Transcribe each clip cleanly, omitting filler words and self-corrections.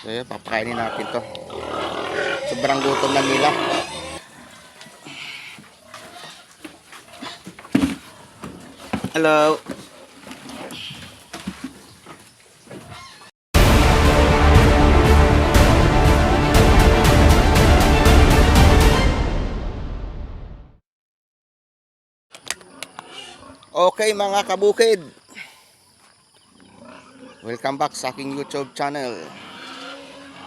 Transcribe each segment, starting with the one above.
So yun, papakainin natin to. Sobrang gutom na nila. Hello. Okay mga kabukid, welcome back sa aking YouTube channel.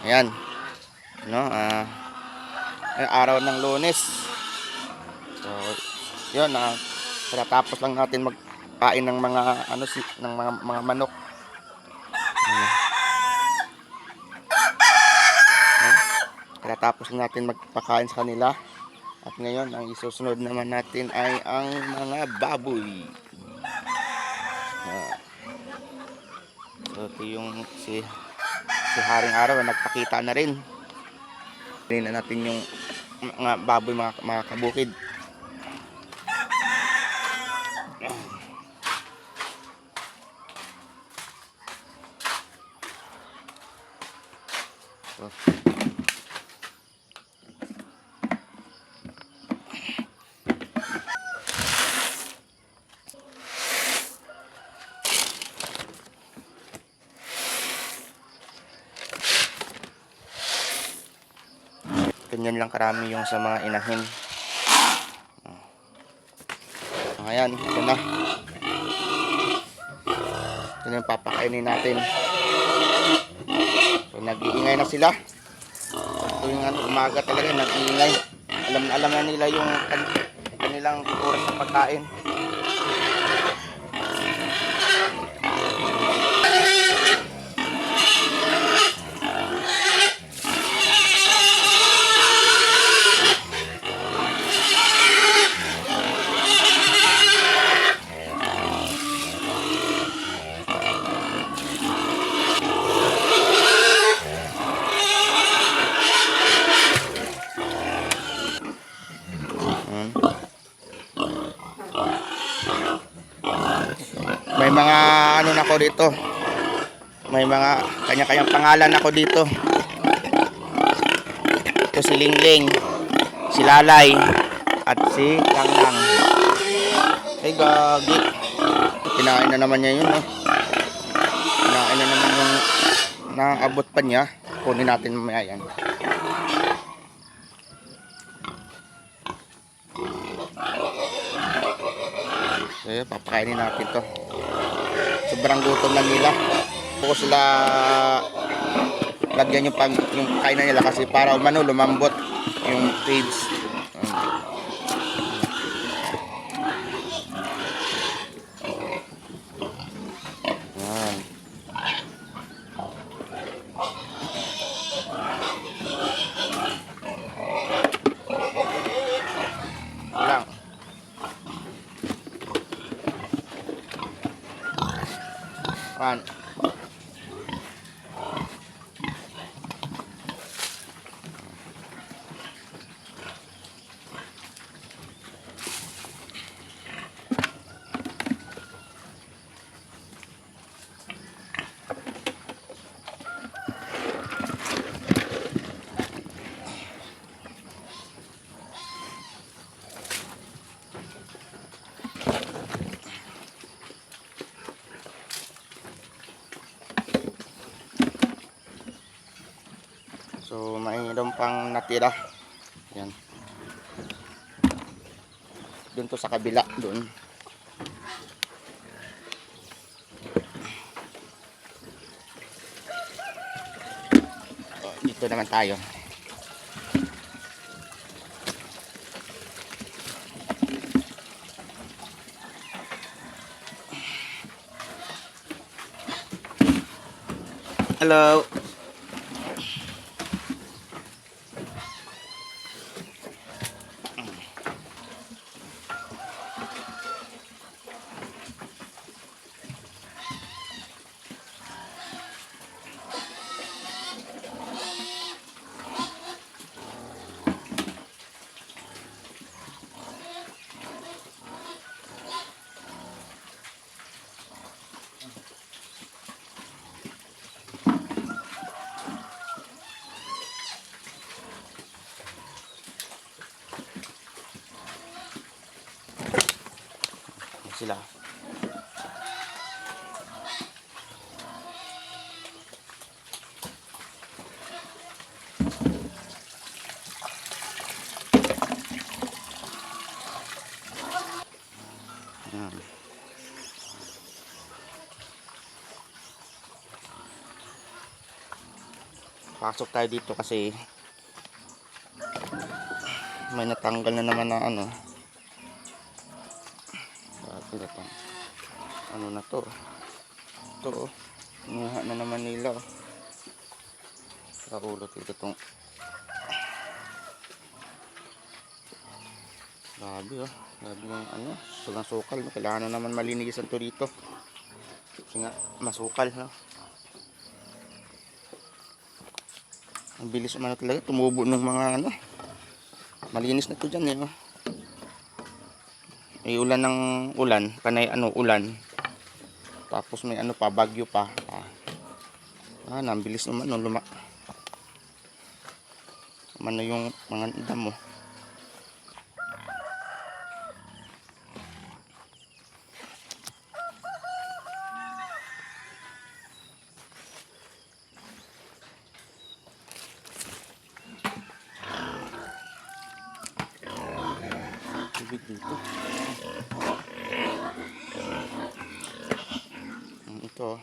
Ayan, no, araw ng Lunes. So, yun, tapos lang natin magpain ng mga ng mga manok. Ayan. Tapos natin magpakain sa kanila. At ngayon, ang isusunod naman natin ay ang mga baboy. So, ito yung si Haring Araw nagpakita na rin. Tingnan na natin yung mga baboy, mga kabukid. So, ganyan lang karami yung sa mga inahin. Ayan, ito na. Ito na yung papakainin natin. So, nag-iingay na sila. Ito yung umaga talaga, nag-iingay. Alam na nila yung kanilang oras sa pagkain. May mga na ko dito. May mga kanya-kanyang pangalan ako dito. Ito si Lingling, si Lalay, at si Langnang. Ay gagi. Kinain na naman niya yun, no? Kinain na naman yung naabot pa niya. Kunin natin mamaya yan. So yun, papakainin natin to. Sobrang gutom na nila. Buko sila lagyan yung kainan nila kasi para lumambot yung feeds. Yan. Lang. Yan. So mayroon pang natira. Yan. Doon to sa kabila, doon. Dito naman tayo. Hello. sila. Ayan. Pasok tayo dito kasi may natanggal na naman na ano. Ano na to? Ito oh. Inuha na naman nila. Sa ulo dito itong. Grabe oh. Grabe yung ano. Sobrang sukal. No? Kailangan na naman malinisan to dito. Kasi nga masukal. No? Ang bilis naman talaga. Tumubo ng mga ano. Malinis na to dyan eh. No? May ulan ng ulan. Panay ano ulan. Tapos may ano pa. Bagyo pa. Ang bilis naman. No? Ano yung mga damo. Dito. Ito.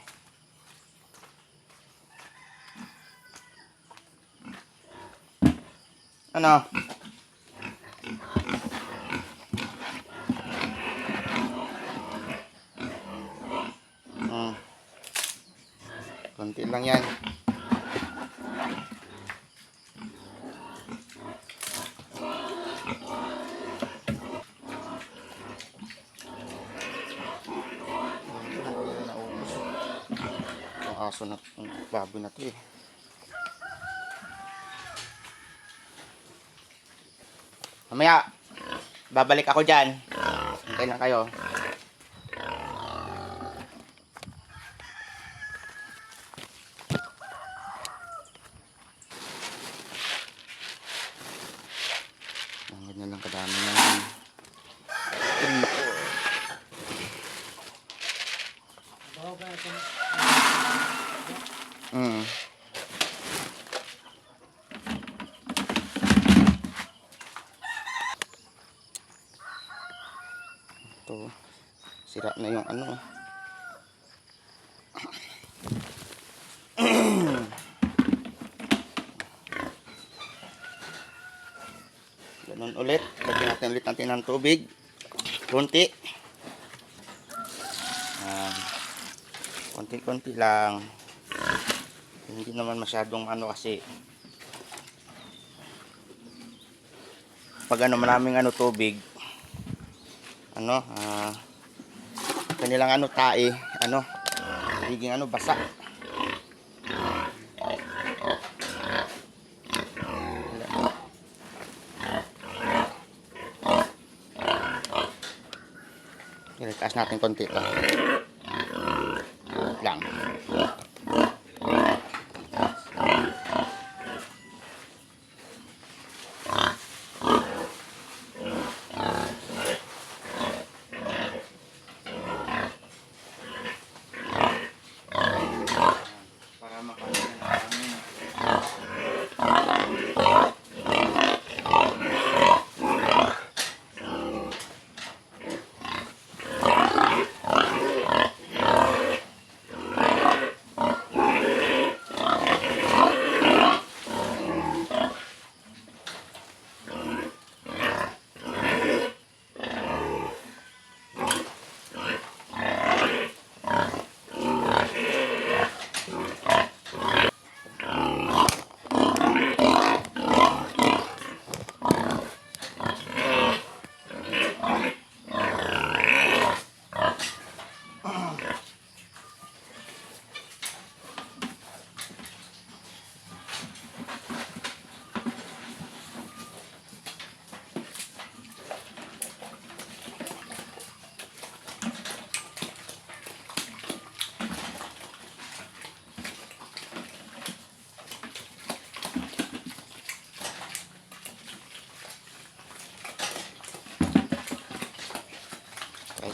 Ano? Konti lang yan. Aso na baboy na to eh. Mamaya babalik ako dyan. Hintay lang kayo. Ganyan lang kadami ng ito sira na yung ano. Ganun ulit. Lagyan natin ulit ng tubig. Konti. Konti-konti lang. Hindi naman masyadong ano kasi pag ano maraming ano tubig ano kanilang ano tae ano nagiging ano basa. Taas natin konti ito lang. Para makain namin.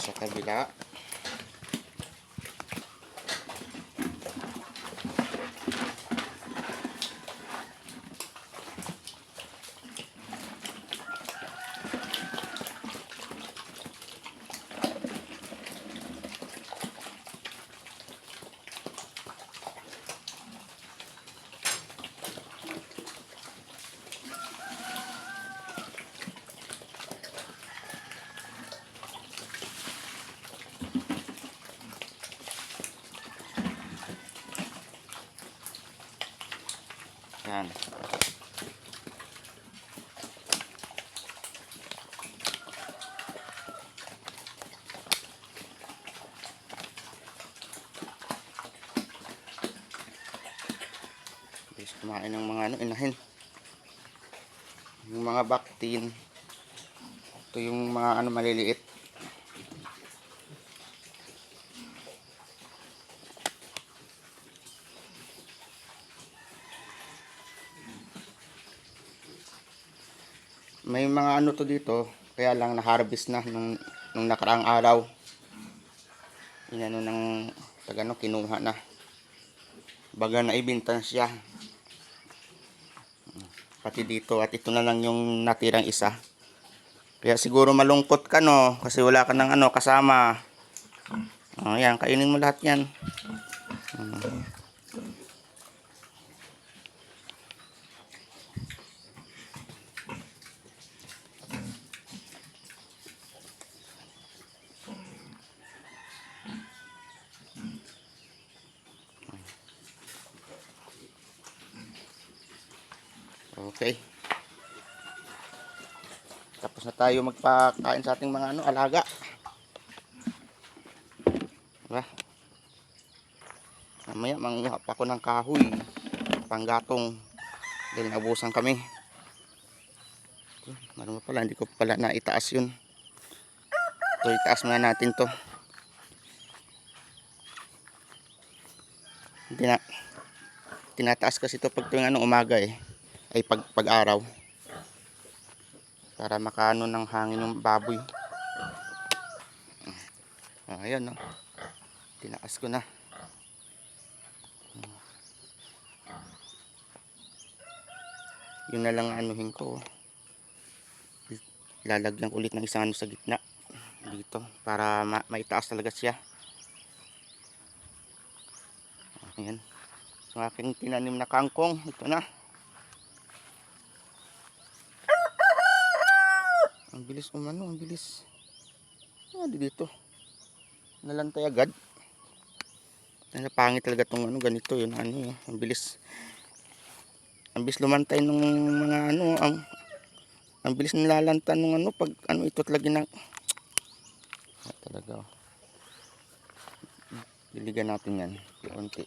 Sa kabila. Yan. Bilis kumain ng mga inahin. Yung mga baktin. Ito yung mga maliliit. May mga to dito, kaya lang na-harvest na nung nakaraang araw. Inano ng tagano, kinuha na. Baga na ibenta siya. Pati dito, at ito na lang yung natirang isa. Kaya siguro malungkot ka, no, kasi wala ka ng kasama. Yan, kainin mo lahat yan. Okay. Tapos na tayo magpakain sa ating mga alaga. Diba? Mamaya manguha pa ako ng kahoy, panggatong, dahil naubusan kami. Marami pala, hindi ko pala naitaas yun. Ito, itaas muna natin to. Tinataas kasi ito pag tuwing umaga ay pag-araw, para makaano ng hangin yung baboy. Ayan, no? Tinaas ko na. Yun na lang anuhin ko. Lalagyan ko ulit ng isang sa gitna dito para maitaas talaga siya. Ayan. So aking tinanim na kangkong, ito na. Ang bilis ang bilis. Dito. Nalantay agad. Pangit talaga tong ganito yun, ang bilis. Ang bilis lumantay ng mga ang bilis nilalanta nung pag ito talaga na talaga. Diligan natin yan konti.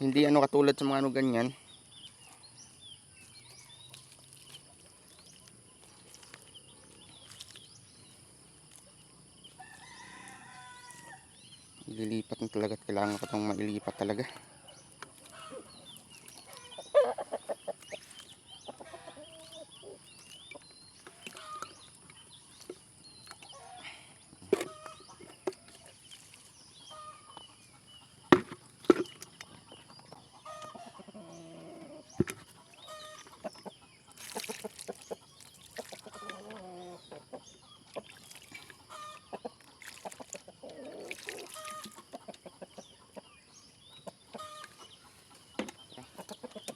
Hindi katulad sa mga ganyan. Ililipat na talaga at kailangan ko itong mailipat talaga.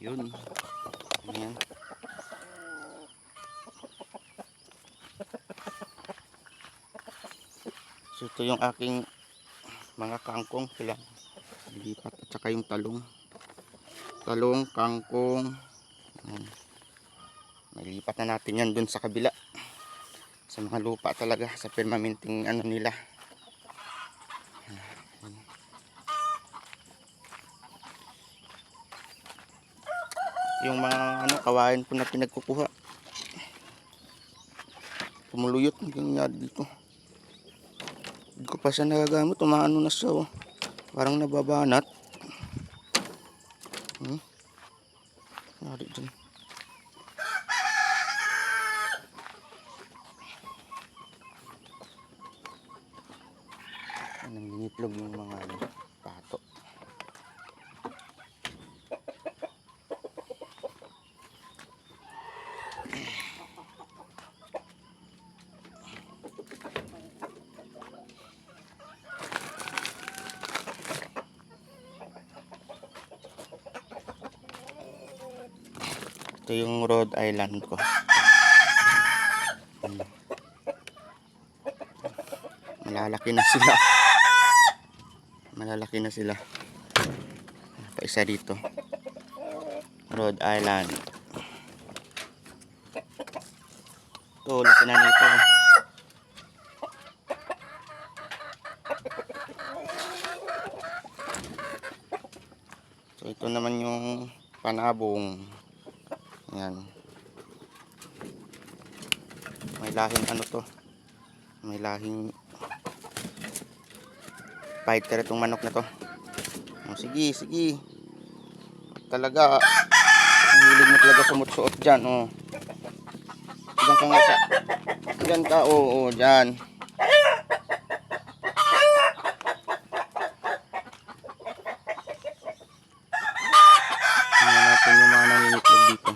Yun. Ayan. So ito yung aking mga kangkong, sila lipat, at saka yung talong, kangkong. Nalipat na natin yan dun sa kabila, sa mga lupa talaga, sa permanenteng nila. Yung mga kawain ko na pinagkukuha, pumuluyot hanggang dito. Hindi ko pa siya nagagamit, na siya, parang nababanat. Nari dyan. nangingitlog yung mga ano, pato. Ito yung Rhode Island ko. Malalaki na sila. Malalaki na sila. Pa isa dito. Rhode Island. Ito, laki na nito. So ito naman yung panabong. Ayan. May lahing ano to. May lahing fighter itong manok na to. Oh, sige, sige. Talaga, ang hilig mo talaga sumutsuot dyan. Oh. Diyan ka nga sa... Diyan ka, oo, dyan. Tingnan natin yung mga nangingitlog dito.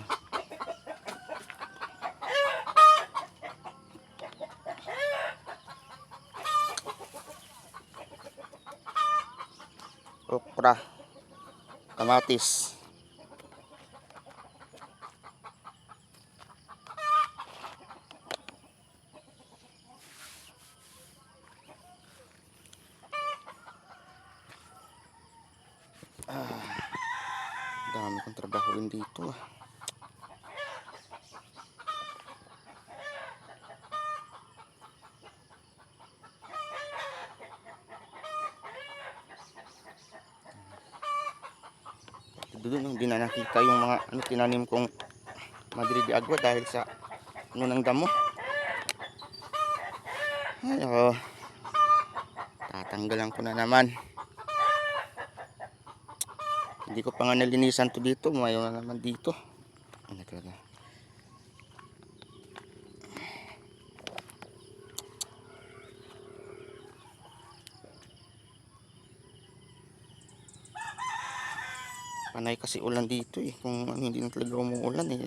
Okra, kamatis. Dami kong trabaho rin dito. Doon hindi na nakita yung mga ano, tinanim kong Madrid de Agua dahil sa ano ng damo. Ay, oh. Tatanggalan ko na naman. Hindi ko pa nga nalinisan to dito. Mayo na naman dito. Ano talaga. Panay kasi ulan dito eh. Kung ano, hindi na talaga umuulan eh.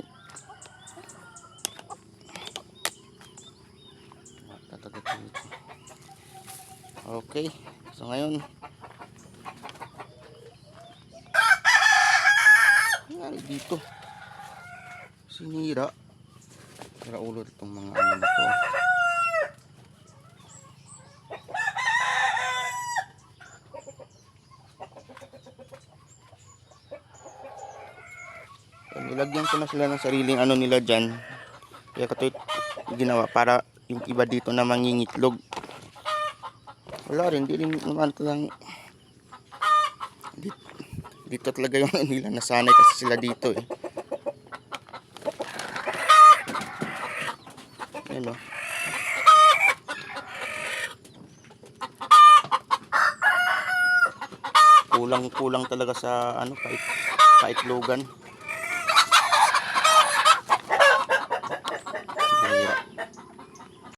Tatagad dito. Okay. So ngayon. Nangyari dito. Sinira. Sira ulo itong mga ano na to. Nilagyan ko na sila ng sariling ano nila dyan. Kaya ito ginawa para yung iba dito na mangingitlog. Wala rin, hindi rin naman lang dito talaga yung nila, nasanay kasi sila dito eh. Ayan o. Kulang talaga sa ano, paitlogan.